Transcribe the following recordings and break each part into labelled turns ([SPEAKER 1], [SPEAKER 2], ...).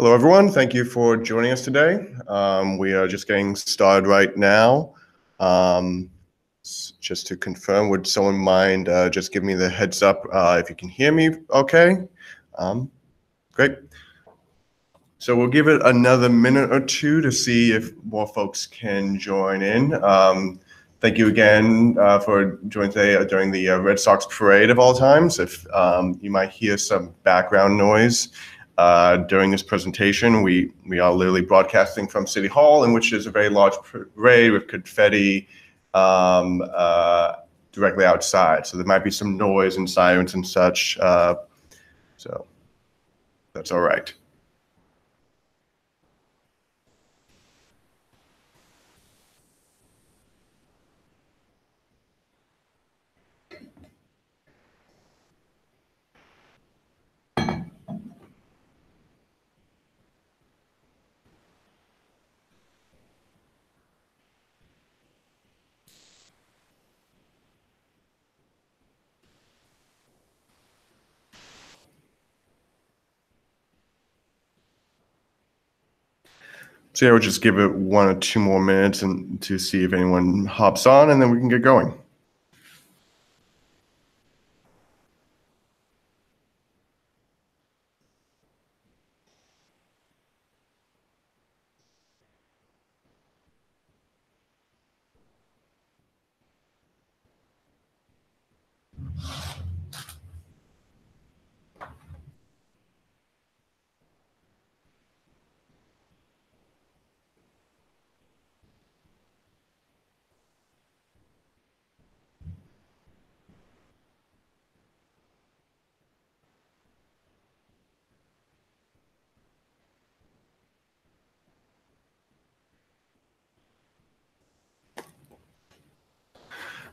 [SPEAKER 1] Hello, everyone. Thank you for joining us today. We are just getting started right now. Just to confirm, would someone mind just give me the heads up if you can hear me okay? Great. So we'll give it another minute or two to see if more folks can join in. Thank you again for joining today during the Red Sox parade of all times. If you might hear some background noise during this presentation, we are literally broadcasting from City Hall, in which is a very large parade with confetti directly outside. So there might be some noise and sirens and such. So that's all right. So yeah, we'll just give it 1 or 2 more minutes and to see if anyone hops on, and then we can get going.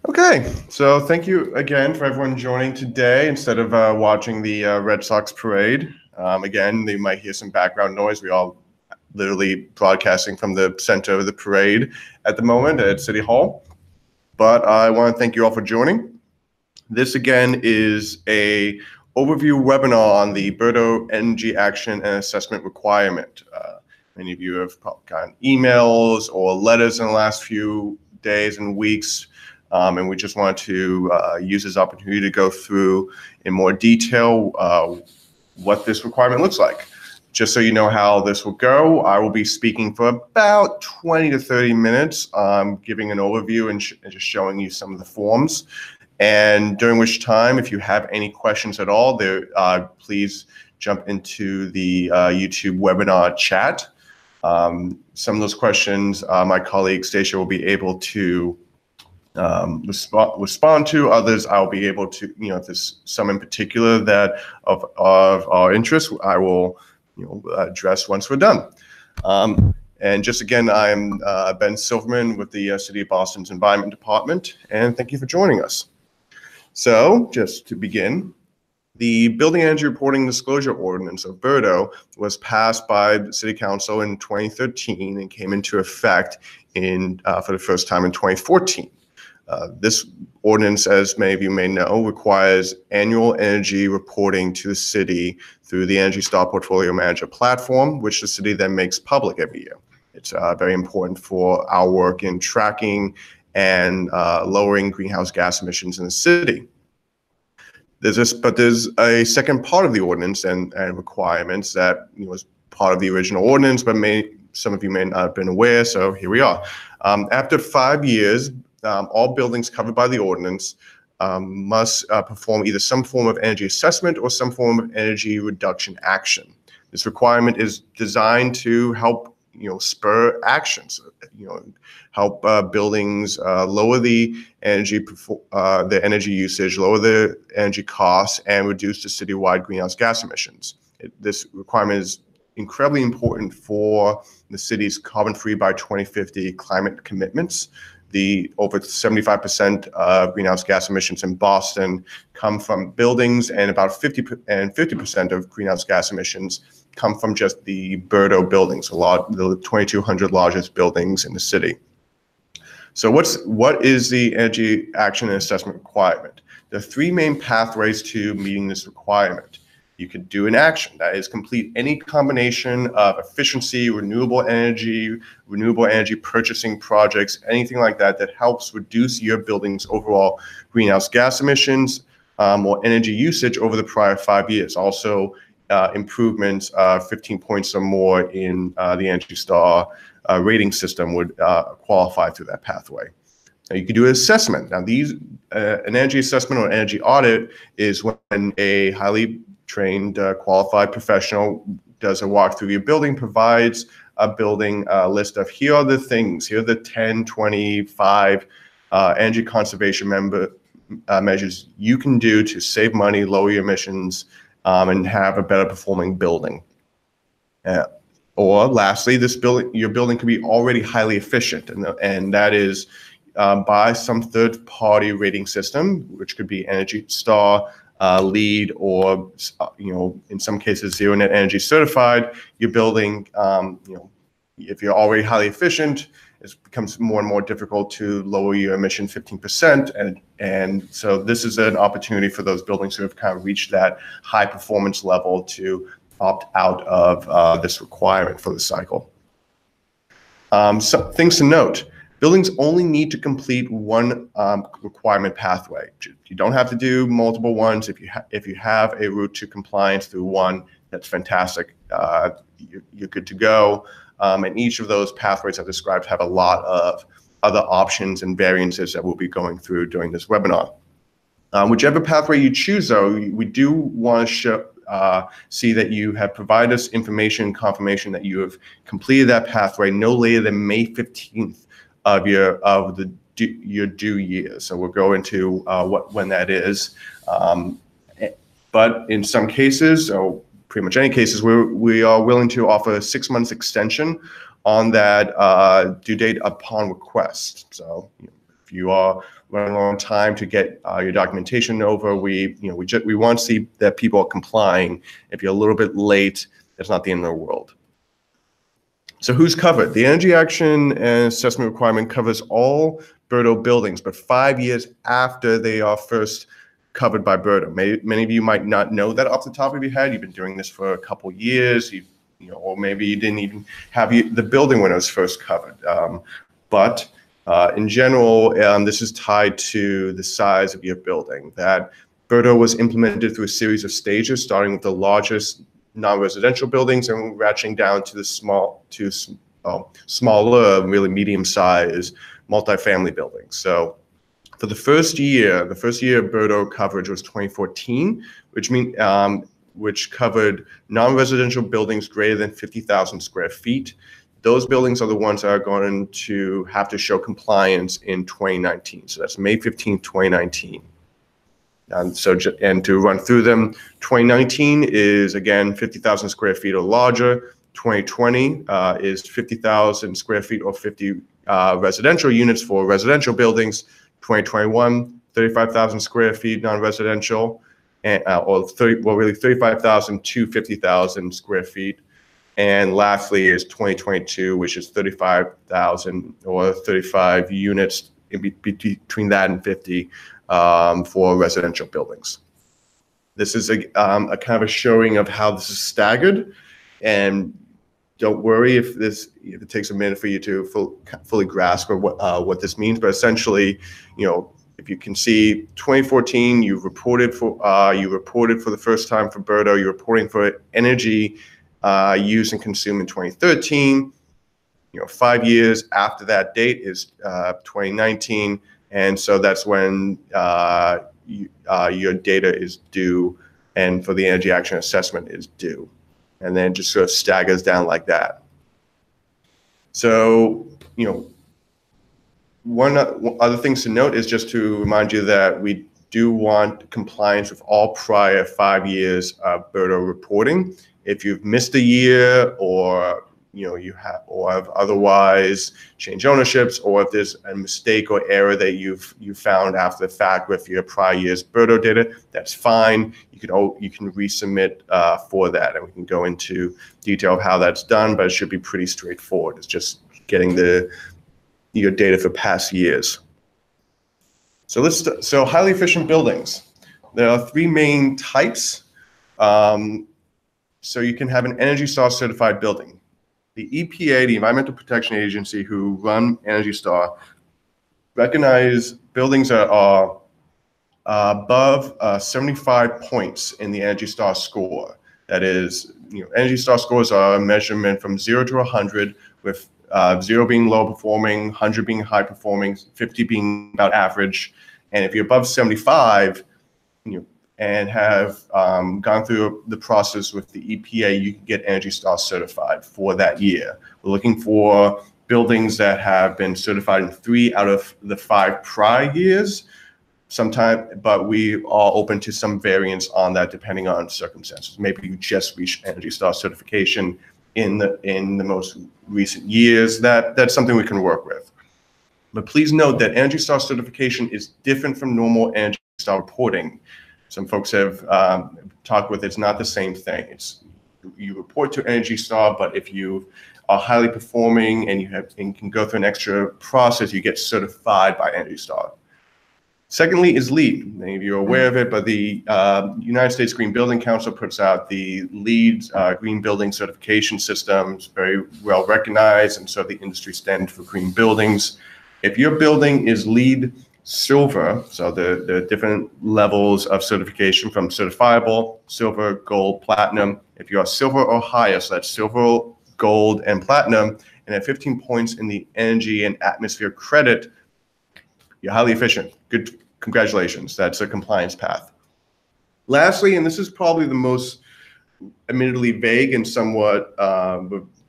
[SPEAKER 1] Okay, so thank you again for everyone joining today instead of watching the Red Sox parade. Again, you might hear some background noise. We all literally broadcasting from the center of the parade at the moment at City Hall. But I want to thank you all for joining. This again is a overview webinar on the BERDO Energy Action and Assessment Requirement. Many of you have probably gotten emails or letters in the last few days and weeks. And we just want to use this opportunity to go through in more detail what this requirement looks like. Just so you know how this will go, I will be speaking for about 20 to 30 minutes, giving an overview and just showing you some of the forms. And during which time, if you have any questions at all, please jump into the YouTube webinar chat. Some of those questions, my colleague Stacia will be able to respond to. Others I'll be able to, if there's some in particular that of our interest, I will address once we're done. And just again, I'm Ben Silverman with the City of Boston's Environment Department, and thank you for joining us. So just to begin, the Building Energy Reporting Disclosure Ordinance, or BERDO, was passed by the City Council in 2013 and came into effect for the first time in 2014. This ordinance, as many of you may know, requires annual energy reporting to the city through the Energy Star Portfolio Manager platform, which the city then makes public every year. It's very important for our work in tracking and lowering greenhouse gas emissions in the city. There's a second part of the ordinance and requirements that was part of the original ordinance, but some of you may not have been aware, so here we are. After 5 years, all buildings covered by the ordinance must perform either some form of energy assessment or some form of energy reduction action. This requirement is designed to help spur actions, help buildings lower the energy usage, lower the energy costs, and reduce the citywide greenhouse gas emissions. This requirement is incredibly important for the city's carbon-free by 2050 climate commitments. The over 75% of greenhouse gas emissions in Boston come from buildings, and about 50% of greenhouse gas emissions come from just the BERDO buildings, the 2,200 largest buildings in the city. So what is the Energy Action and Assessment Requirement? There are 3 main pathways to meeting this requirement. You could do an action, that is complete any combination of efficiency, renewable energy purchasing projects, anything like that that helps reduce your building's overall greenhouse gas emissions or energy usage over the prior 5 years. Also, improvements 15 points or more in the Energy Star rating system would qualify through that pathway. Now, you can do an assessment. Now, an energy assessment or energy audit is when a highly trained, qualified professional does a walk through your building, provides a building list of here are the things, here are the 10, 25 energy conservation measures you can do to save money, lower your emissions, and have a better performing building. Or lastly, your building can be already highly efficient, and that is by some third-party rating system, which could be Energy Star, LEED, or in some cases Zero Net Energy certified. Your building, if you're already highly efficient, it becomes more and more difficult to lower your emission 15%, and so this is an opportunity for those buildings who have kind of reached that high performance level to opt out of this requirement for the cycle. So things to note. Buildings only need to complete one requirement pathway. You don't have to do multiple ones. If you have a route to compliance through one, that's fantastic. You're good to go. And each of those pathways I've described have a lot of other options and variances that we'll be going through during this webinar. Whichever pathway you choose, though, we do want to see that you have provided us information, confirmation that you have completed that pathway no later than May 15th of your due year. So we'll go into when that is. But in some cases, or pretty much any cases, we are willing to offer a 6 months extension on that due date upon request. So if you are running a long time to get your documentation over, we want to see that people are complying. If you're a little bit late, it's not the end of the world. So who's covered? The Energy Action and Assessment Requirement covers all BERDO buildings, but 5 years after they are first covered by BERDO. Many of you might not know that off the top of your head. You've been doing this for a couple years, or maybe you didn't even have the building when it was first covered. But in general, this is tied to the size of your building. That BERDO was implemented through a series of stages, starting with the largest non-residential buildings and ratcheting down to the smaller, really medium-sized multifamily buildings. So for the first year of BERDO coverage was 2014, which covered non-residential buildings greater than 50,000 square feet. Those buildings are the ones that are going to have to show compliance in 2019. So that's May 15, 2019. And to run through them, 2019 is, again, 50,000 square feet or larger. 2020 is 50,000 square feet or 50 residential units for residential buildings. 2021, 35,000 square feet non-residential, really 35,000 to 50,000 square feet. And lastly is 2022, which is 35,000 or 35 units between that and 50 for residential buildings. This is a kind of a showing of how this is staggered, and don't worry if it takes a minute for you to fully grasp what this means. But essentially, if you can see, 2014 you reported for the first time for BERDO. You're reporting for energy used and consumed in 2013. 5 years after that date is 2019. And so that's when your data is due, and for the energy action assessment is due. And then just sort of staggers down like that. So, one other things to note is just to remind you that we do want compliance with all prior 5 years of BERDO reporting. If you've missed a year, or you have otherwise changed ownerships, or if there's a mistake or error that you found after the fact with your prior year's BERDO data, that's fine. You can resubmit for that, and we can go into detail of how that's done, but it should be pretty straightforward. It's just getting your data for past years. So highly efficient buildings. There are three main types. So you can have an Energy Star certified building. The EPA, the Environmental Protection Agency, who run Energy Star, recognize buildings that are above 75 points in the Energy Star score. That is, Energy Star scores are a measurement from 0 to 100, with 0 being low performing, 100 being high performing, 50 being about average. And if you're above 75, and have gone through the process with the EPA, you can get Energy Star certified for that year. We're looking for buildings that have been certified in 3 out of the 5 prior years, but we are open to some variance on that depending on circumstances. Maybe you just reached Energy Star certification in the most recent years. That's something we can work with. But please note that Energy Star certification is different from normal Energy Star reporting. Some folks have talked with it's not the same thing. You report to Energy Star, but if you are highly performing and can go through an extra process, you get certified by Energy Star. Secondly is LEED. Many of you are aware of it, but the United States Green Building Council puts out the LEED Green Building Certification System. It's very well recognized, and so the industry standard for green buildings. If your building is LEED Silver, so the different levels of certification from certifiable, silver, gold, platinum. If you are silver or higher, so that's silver, gold, and platinum, and at 15 points in the energy and atmosphere credit, you're highly efficient. Good, congratulations. That's a compliance path. Lastly, and this is probably the most admittedly vague and somewhat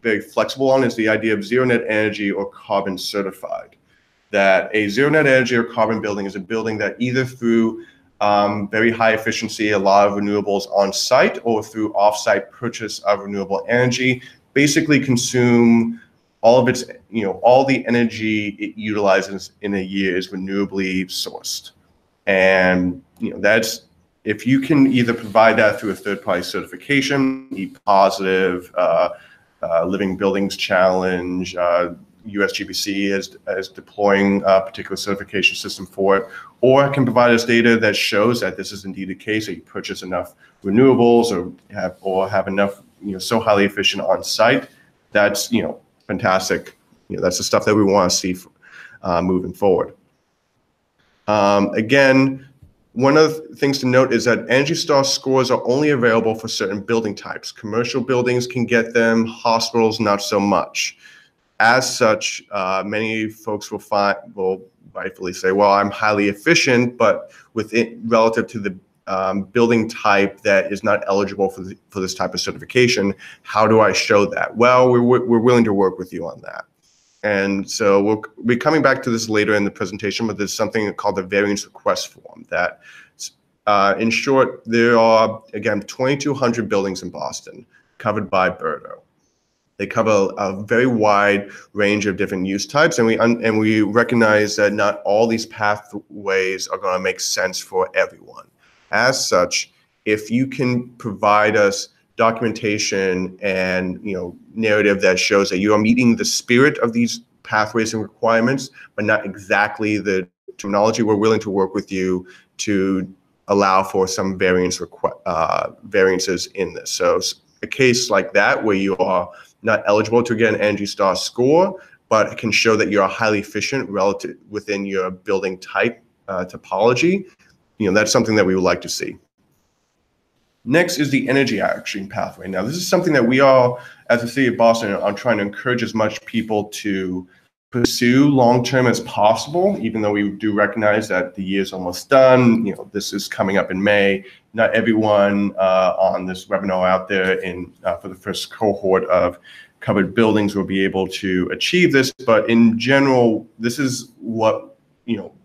[SPEAKER 1] very flexible on, is the idea of zero net energy or carbon certified. That a zero net energy or carbon building is a building that either through very high efficiency, a lot of renewables on site, or through off-site purchase of renewable energy, basically consume all of its, all the energy it utilizes in a year is renewably sourced. And that's, if you can either provide that through a third-party certification, E Positive, Living Buildings Challenge, USGBC is deploying a particular certification system for it, or it can provide us data that shows that this is indeed the case, that you purchase enough renewables or have enough, so highly efficient on site. That's, fantastic. That's the stuff that we want to see moving forward. Again, one of the things to note is that Energy Star scores are only available for certain building types. Commercial buildings can get them, hospitals not so much. As such, many folks will rightfully say, well, I'm highly efficient, but relative to the building type that is not eligible for this type of certification, how do I show that? Well, we're willing to work with you on that. And so we'll be coming back to this later in the presentation, but there's something called the variance request form that, in short, there are, again, 2,200 buildings in Boston covered by BERDO. They cover a very wide range of different use types, and we recognize that not all these pathways are going to make sense for everyone. As such, if you can provide us documentation and narrative that shows that you are meeting the spirit of these pathways and requirements, but not exactly the terminology, we're willing to work with you to allow for some variances in this. So a case like that where you are not eligible to get an Energy Star score, but it can show that you're highly efficient relative within your building type topology, that's something that we would like to see. Next is the energy action pathway. Now, this is something that we all, as the City of Boston, are trying to encourage as much people to pursue long-term as possible, even though we do recognize that the year's almost done. This is coming up in May. Not everyone on this webinar out there for the first cohort of covered buildings will be able to achieve this, but in general, this is what,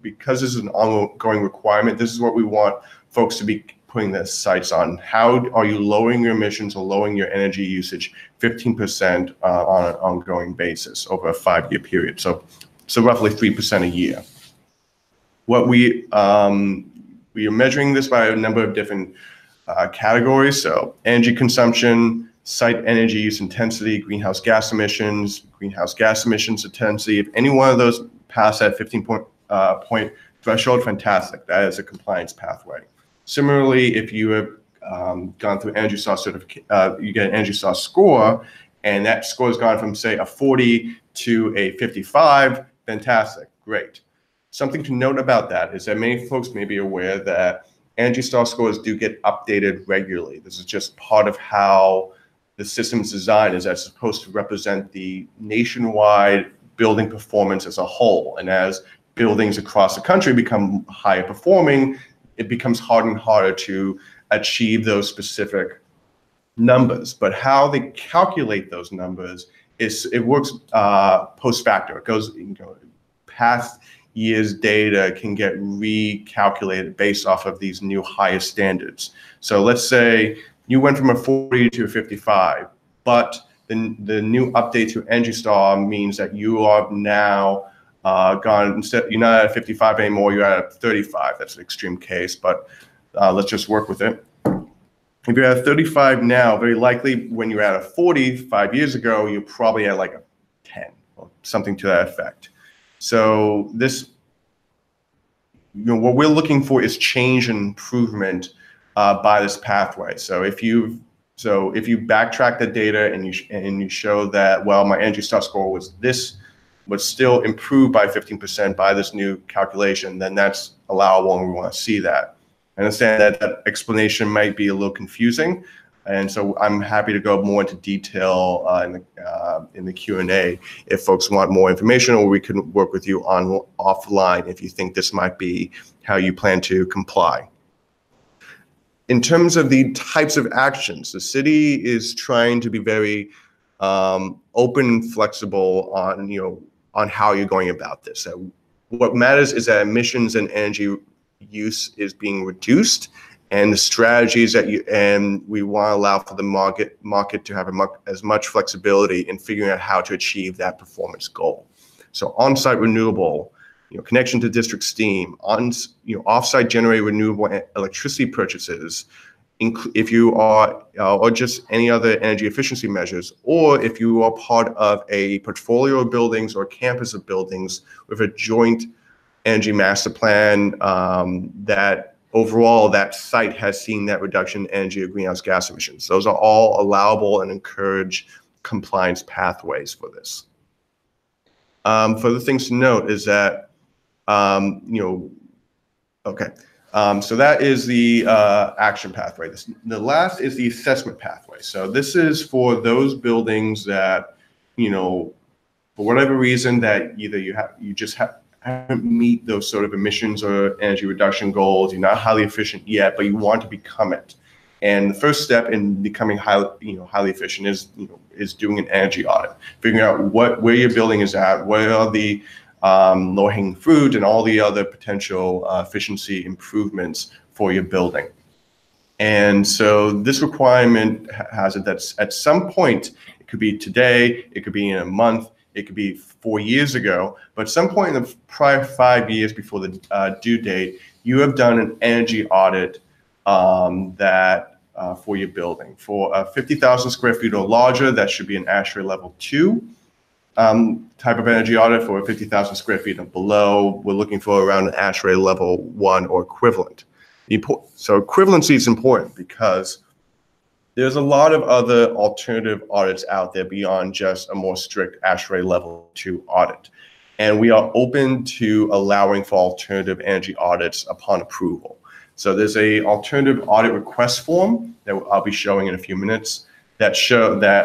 [SPEAKER 1] because this is an ongoing requirement, this is what we want folks to be putting their sights on. How are you lowering your emissions or lowering your energy usage 15% on an ongoing basis over a 5-year period? So roughly 3% a year. What we are measuring this by a number of different categories. So energy consumption, site energy use intensity, greenhouse gas emissions intensity. If any one of those pass that 15-point threshold, fantastic. That is a compliance pathway. Similarly, if you have gone through Energy Star certification, you get an Energy Star score, and that score has gone from, say, a 40 to a 55, fantastic, great. Something to note about that is that many folks may be aware that Energy Star scores do get updated regularly. This is just part of how the system's design is, that's supposed to represent the nationwide building performance as a whole. And as buildings across the country become higher performing, it becomes harder and harder to achieve those specific numbers. But how they calculate those numbers is, it works post facto. It goes, past year's data can get recalculated based off of these new higher standards. So let's say you went from a 40 to a 55, but the new update to Energy Star means that you are now gone, instead, you're not at 55 anymore, you're at 35. That's an extreme case, but let's just work with it. If you're at 35 now, very likely when you're at a 40 5 years ago, you're probably at like a 10 or something to that effect. So this, what we're looking for is change and improvement by this pathway. So if you backtrack the data and you show that, well, my Energy Star score was this, was still improved by 15% by this new calculation, then that's allowable, and we want to see that. I understand that that explanation might be a little confusing, and so I'm happy to go more into detail in the Q&A if folks want more information, or we can work with you offline if you think this might be how you plan to comply. In terms of the types of actions, the city is trying to be very open and flexible on how you're going about this. So what matters is that emissions and energy use is being reduced, and the strategies and we want to allow for the market to have as much flexibility in figuring out how to achieve that performance goal. So on-site renewable, connection to district steam, off-site generated renewable electricity purchases, if you are, or just any other energy efficiency measures, or if you are part of a portfolio of buildings or campus of buildings with a joint energy master plan, that overall that site has seen that reduction in energy or greenhouse gas emissions. Those are all allowable and encourage compliance pathways for this. Further things to note is that, so that is the action pathway. The last is the assessment pathway. So this is for those buildings that, for whatever reason, that either you just haven't meet those sort of emissions or energy reduction goals. You're not highly efficient yet, but you want to become it. And the first step in becoming highly efficient is doing an energy audit, figuring out where your building is at, where are the low-hanging fruit and all the other potential efficiency improvements for your building. And so this requirement has it that at some point, it could be today, it could be in a month, it could be 4 years ago, but at some point in the prior 5 years before the due date, you have done an energy audit for your building. For 50,000 square feet or larger, that should be an ASHRAE level 2 type of energy audit. For 50,000 square feet and below, we're looking for around an ASHRAE level 1 or equivalent. So equivalency is important because there's a lot of other alternative audits out there beyond just a more strict ASHRAE level 2 audit. And we are open to allowing for alternative energy audits upon approval. So there's a alternative audit request form that I'll be showing in a few minutes that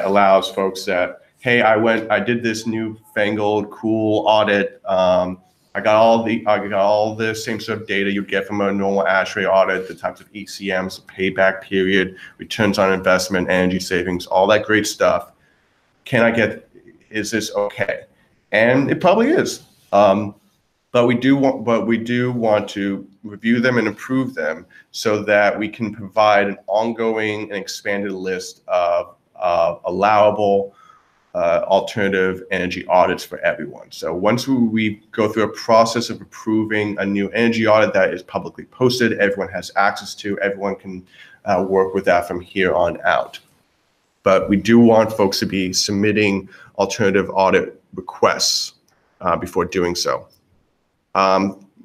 [SPEAKER 1] allows folks that, hey, I did this newfangled cool audit. I got all the same sort of data you'd get from a normal ASHRAE audit, the types of ECMs, payback period, returns on investment, energy savings, all that great stuff. Is this okay? And it probably is. But we do want to review them and improve them so that we can provide an ongoing and expanded list of allowable alternative energy audits for everyone. So once we go through a process of approving a new energy audit that is publicly posted, everyone has access to, everyone can work with that from here on out. But we do want folks to be submitting alternative audit requests before doing so.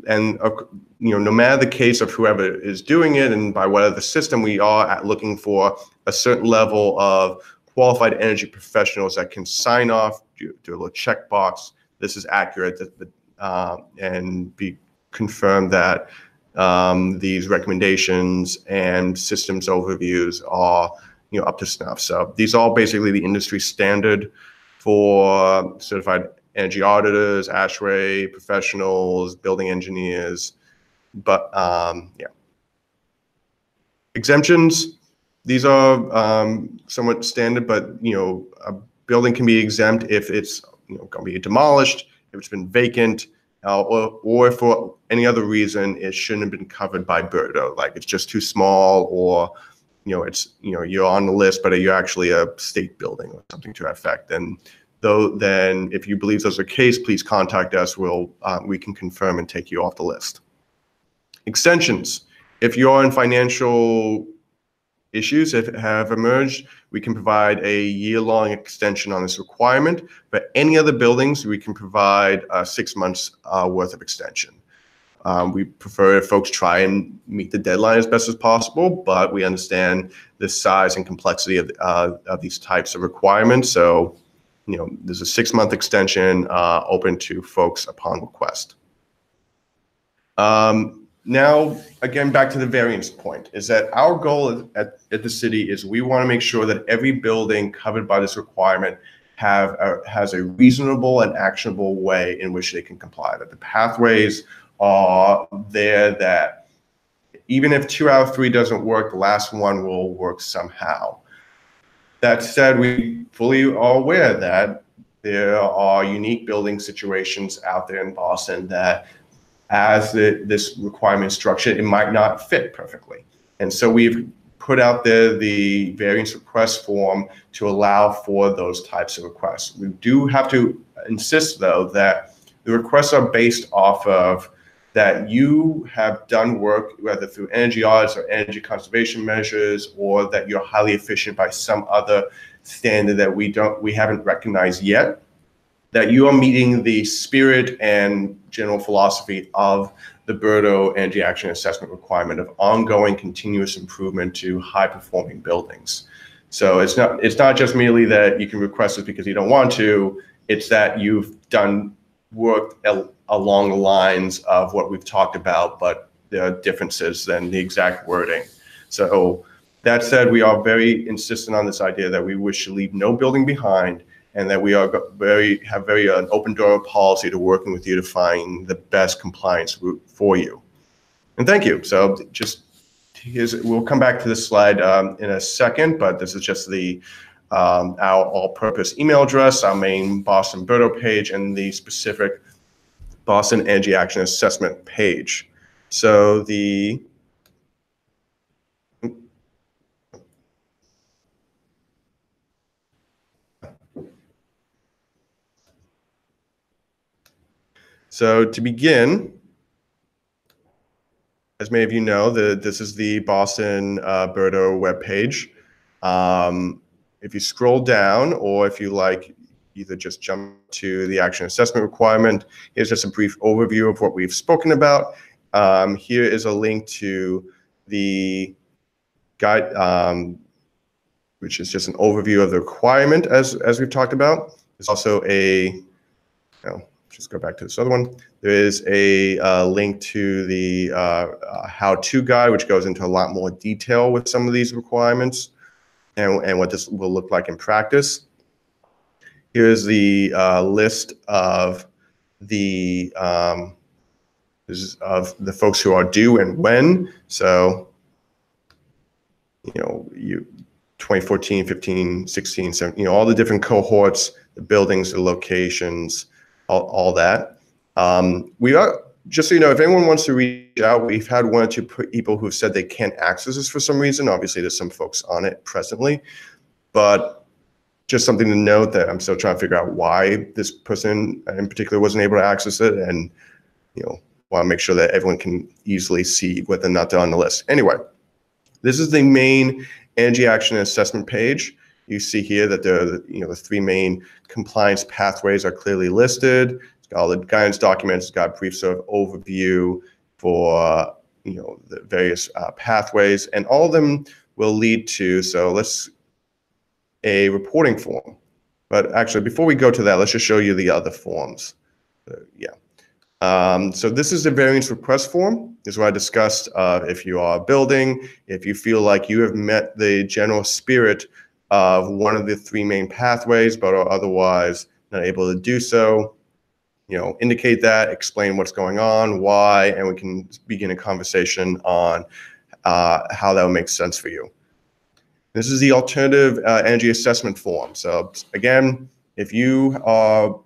[SPEAKER 1] no matter the case of whoever is doing it and by whatever the system, we are looking for a certain level of qualified energy professionals that can sign off, do a little checkbox. This is accurate, and be confirmed that these recommendations and systems overviews are up to snuff. So these are all basically the industry standard for certified energy auditors, ASHRAE professionals, building engineers. But yeah. Exemptions, these are somewhat standard, but a building can be exempt if it's going to be demolished, if it's been vacant, or for any other reason it shouldn't have been covered by BERDO, like it's just too small, or it's you're on the list but you're actually a state building or something to that effect. And then if you believe those are the case, please contact us. We can confirm and take you off the list. Extensions, if you're in financial issues have emerged, we can provide a year-long extension on this requirement. For any other buildings, we can provide 6 months worth of extension. We prefer if folks try and meet the deadline as best as possible, but we understand the size and complexity of these types of requirements. So, there's a 6-month extension open to folks upon request. Now, again, back to the variance point, is that our goal at the city is we want to make sure that every building covered by this requirement has a reasonable and actionable way in which they can comply, that the pathways are there, that even if 2 out of 3 doesn't work, the last one will work somehow. That said, we fully are aware that there are unique building situations out there in Boston that as this requirement structure, it might not fit perfectly. And so we've put out there the variance request form to allow for those types of requests. We do have to insist, though, that the requests are based off of that you have done work, whether through energy audits or energy conservation measures, or that you're highly efficient by some other standard that we haven't recognized yet, that you are meeting the spirit and general philosophy of the BERDO Energy Action Assessment requirement of ongoing continuous improvement to high-performing buildings. So it's not just merely that you can request it because you don't want to, it's that you've done work along the lines of what we've talked about, but there are differences than the exact wording. So that said, we are very insistent on this idea that we wish to leave no building behind, and that we have very an open door policy to working with you to find the best compliance route for you. And thank you. So we'll come back to this slide in a second, but this is just our all-purpose email address, our main Boston BERDO page, and the specific Boston Energy Action Assessment page. So So to begin, as many of you know, this is the Boston BERDO webpage. If you scroll down, or if you like, either just jump to the action assessment requirement, here's just a brief overview of what we've spoken about. Here is a link to the guide, which is just an overview of the requirement as we've talked about. There's also just go back to this other one. There is a link to the how-to guide, which goes into a lot more detail with some of these requirements and what this will look like in practice. Here's the list of the folks who are due and when. So, 2014, 15, 16, 17, all the different cohorts, the buildings, the locations, all that. We are, just so you know, if anyone wants to reach out, we've had 1 or 2 people who've said they can't access this for some reason. Obviously, there's some folks on it presently, but just something to note that I'm still trying to figure out why this person in particular wasn't able to access it, and want to make sure that everyone can easily see whether or not they're on the list. Anyway, this is the main energy action assessment page. You see here that the 3 main compliance pathways are clearly listed. It's all the guidance documents. It's got a brief sort of overview for the various pathways, and all of them will lead to a reporting form. But actually, before we go to that, let's just show you the other forms. So this is the variance request form. This is what I discussed. If you are building, if you feel like you have met the general spirit of one of the three main pathways, but are otherwise not able to do so, indicate that, explain what's going on, why, and we can begin a conversation on how that would make sense for you. This is the alternative energy assessment form. So again, if you are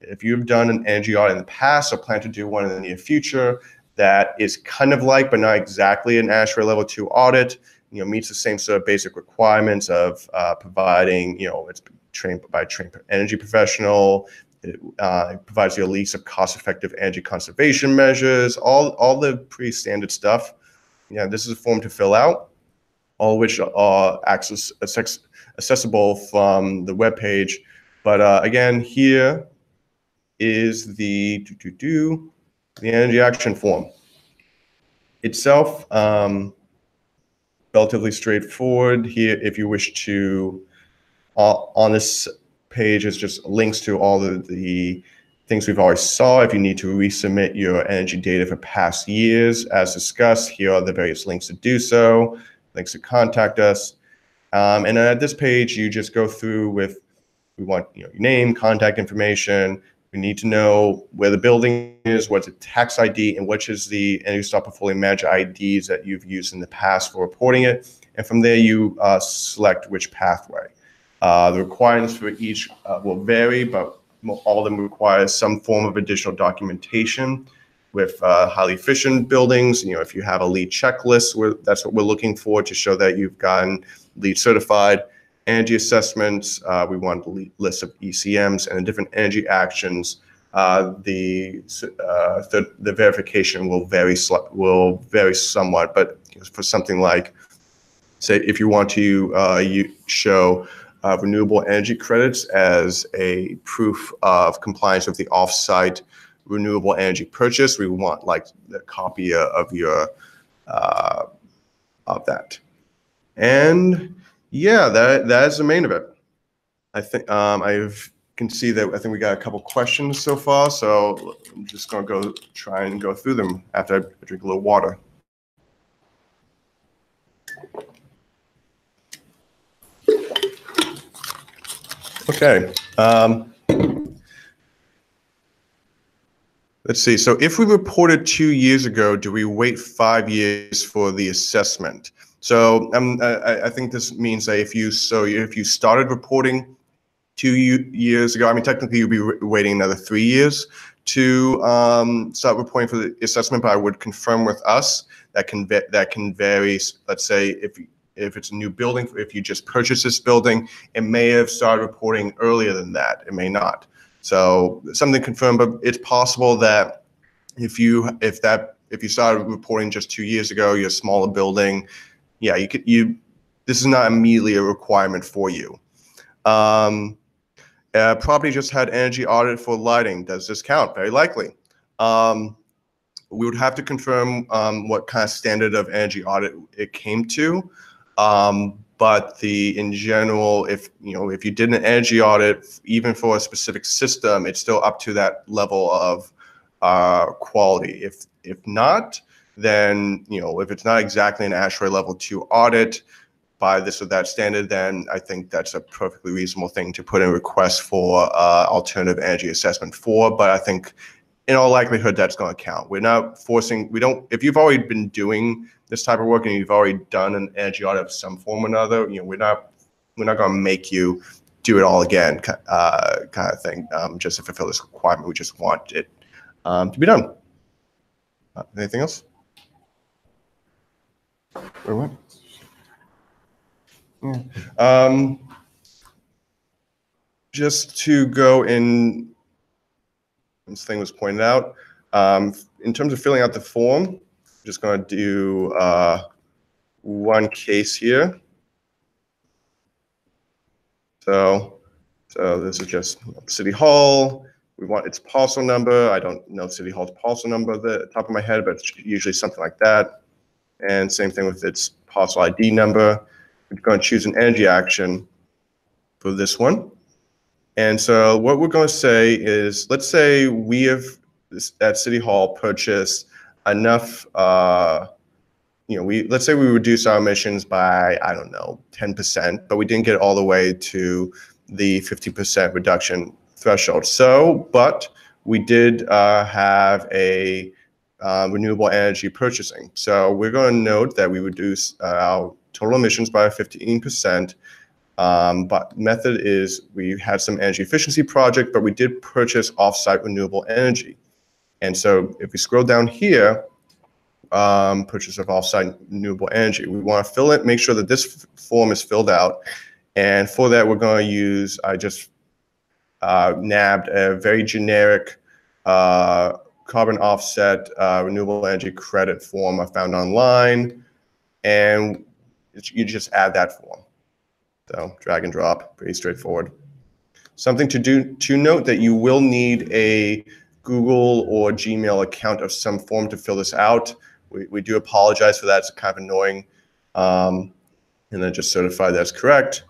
[SPEAKER 1] if you've done an energy audit in the past or plan to do one in the near future that is kind of like, but not exactly an ASHRAE Level 2 audit, meets the same sort of basic requirements of providing, it's trained by a trained energy professional. It provides you a list of cost-effective energy conservation measures, all the pretty standard stuff. This is a form to fill out, all of which are accessible from the webpage. But again, here is the energy action form itself. Relatively straightforward here. If you wish to, on this page is just links to all of the things we've already saw. If you need to resubmit your energy data for past years, as discussed, here are the various links to do so, links to contact us. And then at this page, you just go through with, we want your name, contact information. We need to know where the building is, what's the tax ID, and which is the Energy Star Portfolio Manager IDs that you've used in the past for reporting it. And from there, you select which pathway. The requirements for each will vary, but all of them require some form of additional documentation. With highly efficient buildings, if you have a LEED checklist, that's what we're looking for to show that you've gotten LEED certified. Energy assessments, we want a list of ECMs and the different energy actions. The verification will vary somewhat, but for something like, say, if you want to show renewable energy credits as a proof of compliance with the offsite renewable energy purchase, we want like the copy of your of that. And yeah, that is the main of it. I think I can see that I think we got a couple questions so far, so I'm just gonna try and go through them after I drink a little water. Okay. Let's see. So if we reported 2 years ago, do we wait 5 years for the assessment? So I think this means that if you started reporting 2 years ago, I mean, technically you'd be waiting another 3 years to start reporting for the assessment, but I would confirm with us that can vary. Let's say if it's a new building, if you just purchased this building, it may have started reporting earlier than that. It may not. So something confirmed, but it's possible that if you started reporting just 2 years ago, you're a smaller building, yeah, this is not immediately a requirement for you. Property just had energy audit for lighting. Does this count? Very likely. We would have to confirm what kind of standard of energy audit it came to. But in general, if you did an energy audit, even for a specific system, it's still up to that level of quality. If not, then if it's not exactly an ASHRAE Level 2 audit by this or that standard, then I think that's a perfectly reasonable thing to put in a request for alternative energy assessment for. But I think in all likelihood that's going to count. We're not forcing. If you've already been doing this type of work and you've already done an energy audit of some form or another, we're not going to make you do it all again, kind of thing. Just to fulfill this requirement, we just want it to be done. Anything else? Or what? Yeah. Just to go in, this thing was pointed out. In terms of filling out the form, I'm just going to do one case here. So this is just City Hall. we want its parcel number. I don't know City Hall's parcel number at the top of my head, but it's usually something like that. And same thing with its parcel ID number. We're going to choose an energy action for this one. And so what we're going to say is, let's say we have at City Hall purchased enough, let's say we reduce our emissions by, I don't know, 10%, but we didn't get all the way to the 50% reduction threshold. So, but we did have a renewable energy purchasing. So we're going to note that we reduce our total emissions by 15%. But method is we had some energy efficiency project, but we did purchase offsite renewable energy. And so if we scroll down here, purchase of offsite renewable energy, we want to fill it, make sure that this form is filled out. And for that, we're going to use, I just nabbed a very generic carbon offset renewable energy credit form I found online. And you just add that form. So drag and drop, pretty straightforward. Something to note that you will need a Google or Gmail account of some form to fill this out. We do apologize for that. It's kind of annoying. And then just certify that's correct.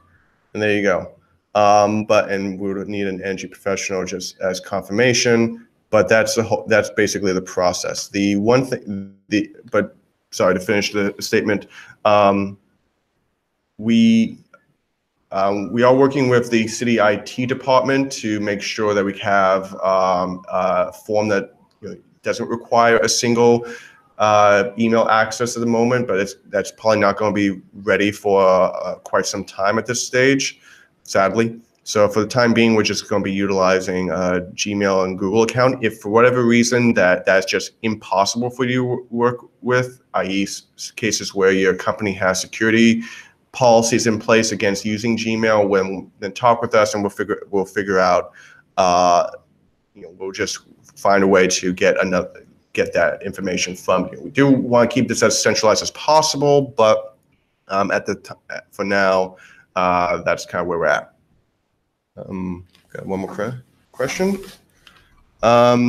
[SPEAKER 1] And there you go. And we would need an energy professional just as confirmation. But that's basically the process. The one thing, sorry to finish the statement. We are working with the city IT department to make sure that we have a form that doesn't require a single email access at the moment, but that's probably not going to be ready for quite some time at this stage, sadly. So for the time being, we're just going to be utilizing a Gmail and Google account. If for whatever reason that's just impossible for you to work with, i.e. cases where your company has security policies in place against using Gmail, then talk with us and we'll figure out. We'll just find a way to get that information from you. We do want to keep this as centralized as possible, but for now, that's kind of where we're at. Got one more question. My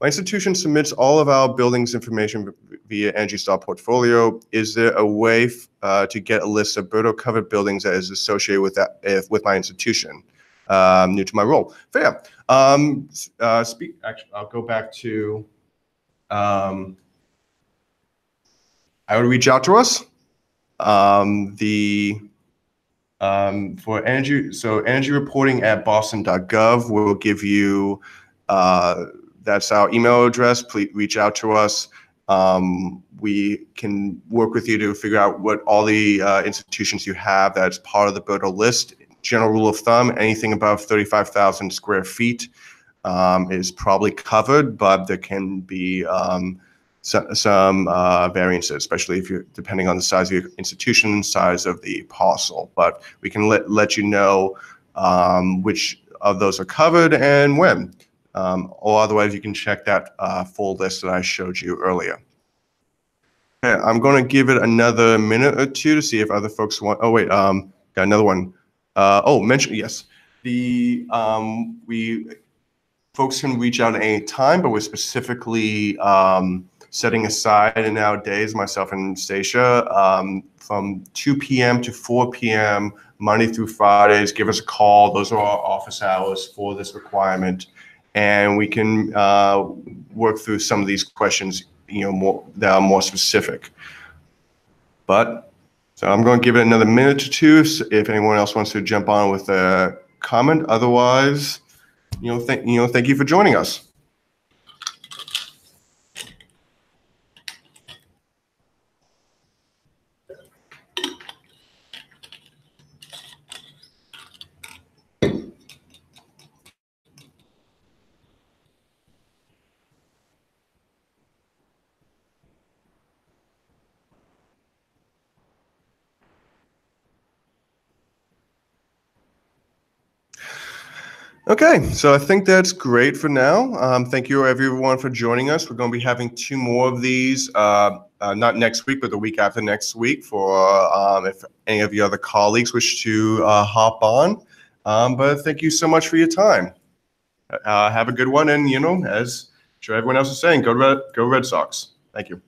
[SPEAKER 1] institution submits all of our buildings information via Energy Star portfolio. Is there a way to get a list of BERDO covered buildings that is associated with with my institution? New to my role. Fair. Actually, I'll go back to. I would reach out to us. For energy, so energy reporting at boston.gov will give you. That's our email address. Please reach out to us. We can work with you to figure out what all the institutions you have that's part of the BERDO list. General rule of thumb, anything above 35,000 square feet is probably covered, but there can be some variances, especially if depending on the size of your institution, size of the parcel. But we can let you know which of those are covered and when. Or otherwise, you can check that full list that I showed you earlier. Okay, I'm going to give it another minute or two to see if other folks want. Oh wait, got another one. Yes, folks can reach out at any time, but we're specifically setting aside in nowadays, myself and Stacia, from 2 p.m. to 4 p.m. Monday through Fridays. Give us a call. Those are our office hours for this requirement. And we can work through some of these questions, that are more specific. So I'm going to give it another minute or two if anyone else wants to jump on with a comment. Otherwise, thank you for joining us. Okay, so I think that's great for now. Thank you everyone for joining us. We're going to be having 2 more of these, not next week, but the week after next week for if any of your other colleagues wish to hop on. But thank you so much for your time. have a good one. And, as sure everyone else is saying, go Red Sox. Thank you.